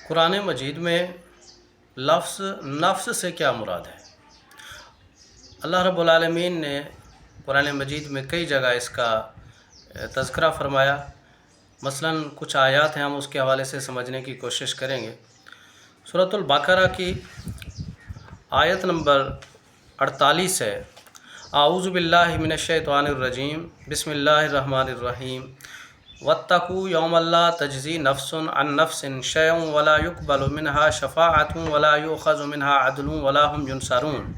قرآن مجید میں لفظ نفس سے کیا مراد ہے؟ اللہ رب العالمین نے قرآن مجید میں کئی جگہ اس کا تذکرہ فرمایا۔ مثلاً کچھ آیات ہیں، ہم اس کے حوالے سے سمجھنے کی کوشش کریں گے۔ سورۃ البقرہ کی آیت نمبر 48 ہے، اعوذ باللہ من الشیطان الرجیم، بسم اللہ الرحمن الرحیم، واتقوا یوما لا تجزی نفس عن نفس شیئا ولا یقبل منها شفاعۃ ولا یؤخذ منها عدل ولا هم ینصرون۔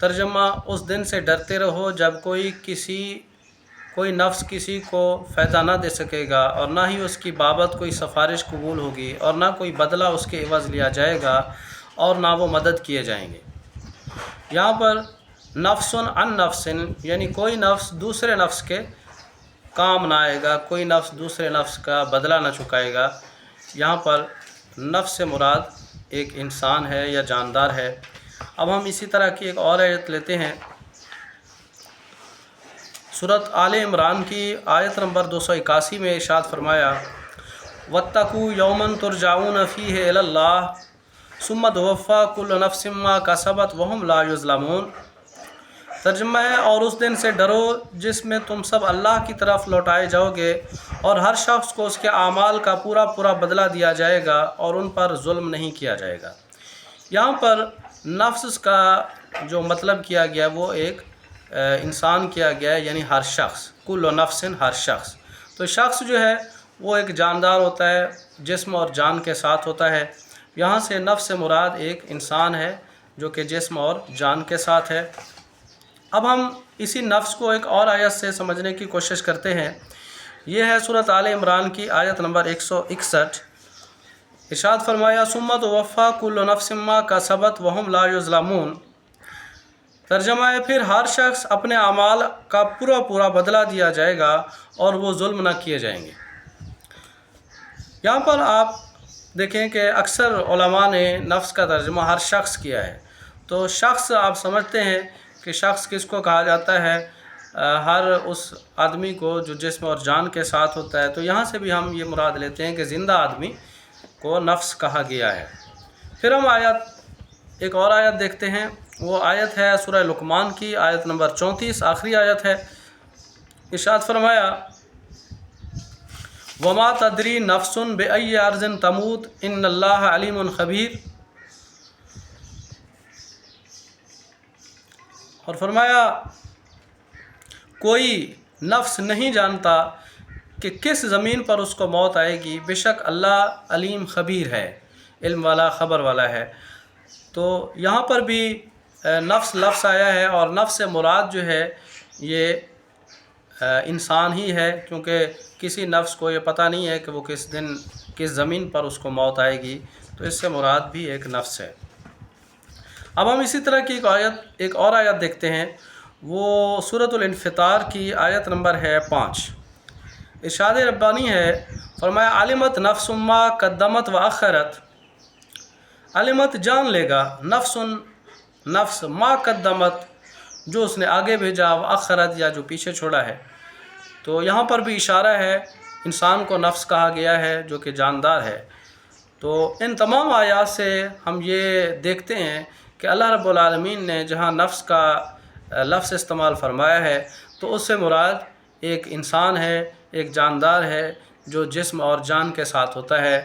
ترجمہ: اس دن سے ڈرتے رہو جب کوئی نفس کسی کو فائدہ نہ دے سکے گا، اور نہ ہی اس کی بابت کوئی سفارش قبول ہوگی، اور نہ کوئی بدلہ اس کے عوض لیا جائے گا، اور نہ وہ مدد کیے جائیں گے۔ یہاں پر نفس عن نفس یعنی کوئی نفس دوسرے نفس کے کام نہ آئے گا، کوئی نفس دوسرے نفس کا بدلہ نہ چکائے گا۔ یہاں پر نفس سے مراد ایک انسان ہے یا جاندار ہے۔ اب ہم اسی طرح کی ایک اور آیت لیتے ہیں۔ سورۃ آل عمران کی آیت نمبر 281 میں ارشاد فرمایا، واتقوا یوما ترجعون فیہ الی اللہ ثم توفی کل نفس ما کسبت وہم لا یظلمون۔ ترجمہ ہے، اور اس دن سے ڈرو جس میں تم سب اللہ کی طرف لوٹائے جاؤ گے، اور ہر شخص کو اس کے اعمال کا پورا بدلہ دیا جائے گا، اور ان پر ظلم نہیں کیا جائے گا۔ یہاں پر نفس کا جو مطلب کیا گیا وہ ایک انسان کیا گیا ہے، یعنی ہر شخص، کل نفس ہر شخص۔ تو شخص جو ہے وہ ایک جاندار ہوتا ہے، جسم اور جان کے ساتھ ہوتا ہے۔ یہاں سے نفس سے مراد ایک انسان ہے جو کہ جسم اور جان کے ساتھ ہے۔ اب ہم اسی نفس کو ایک اور آیت سے سمجھنے کی کوشش کرتے ہیں۔ یہ ہے سورۃ آل عمران کی آیت نمبر 161۔ ارشاد فرمایا، ثم توفی کل نفس ما کسبت وہم لا یظلمون۔ ترجمہ ہے، پھر ہر شخص اپنے اعمال کا پورا بدلہ دیا جائے گا، اور وہ ظلم نہ کیے جائیں گے۔ یہاں پر آپ دیکھیں کہ اکثر علماء نے نفس کا ترجمہ ہر شخص کیا ہے۔ تو شخص آپ سمجھتے ہیں کہ شخص کس کو کہا جاتا ہے؟ ہر اس آدمی کو جو جسم اور جان کے ساتھ ہوتا ہے۔ تو یہاں سے بھی ہم یہ مراد لیتے ہیں کہ زندہ آدمی کو نفس کہا گیا ہے۔ پھر ہم ایک اور آیت دیکھتے ہیں۔ وہ آیت ہے سورہ لقمان کی آیت نمبر 34، آخری آیت ہے۔ ارشاد فرمایا، وما تدری نفس بأی ارض تموت ان اللہ علیم خبیر۔ اور فرمایا، کوئی نفس نہیں جانتا کہ کس زمین پر اس کو موت آئے گی، بے شک اللہ علیم خبیر ہے، علم والا، خبر والا ہے۔ تو یہاں پر بھی نفس لفظ آیا ہے، اور نفس سے مراد جو ہے یہ انسان ہی ہے، کیونکہ کسی نفس کو یہ پتہ نہیں ہے کہ وہ کس زمین پر اس کو موت آئے گی، تو اس سے مراد بھی ایک نفس ہے۔ اب ہم اسی طرح کی ایک اور آیت دیکھتے ہیں۔ وہ سورۃ الانفطار کی آیت نمبر ہے 5۔ ارشاد ربانی ہے، فرمایا، علمت نفس ما قدمت واخرت۔ علمت جان لے گا، نفس ما قدمت جو اس نے آگے بھیجا، واخرت یا جو پیچھے چھوڑا ہے۔ تو یہاں پر بھی اشارہ ہے، انسان کو نفس کہا گیا ہے جو کہ جاندار ہے۔ تو ان تمام آیات سے ہم یہ دیکھتے ہیں کہ اللہ رب العالمین نے جہاں نفس کا لفظ استعمال فرمایا ہے، تو اس سے مراد ایک انسان ہے، ایک جاندار ہے جو جسم اور جان کے ساتھ ہوتا ہے۔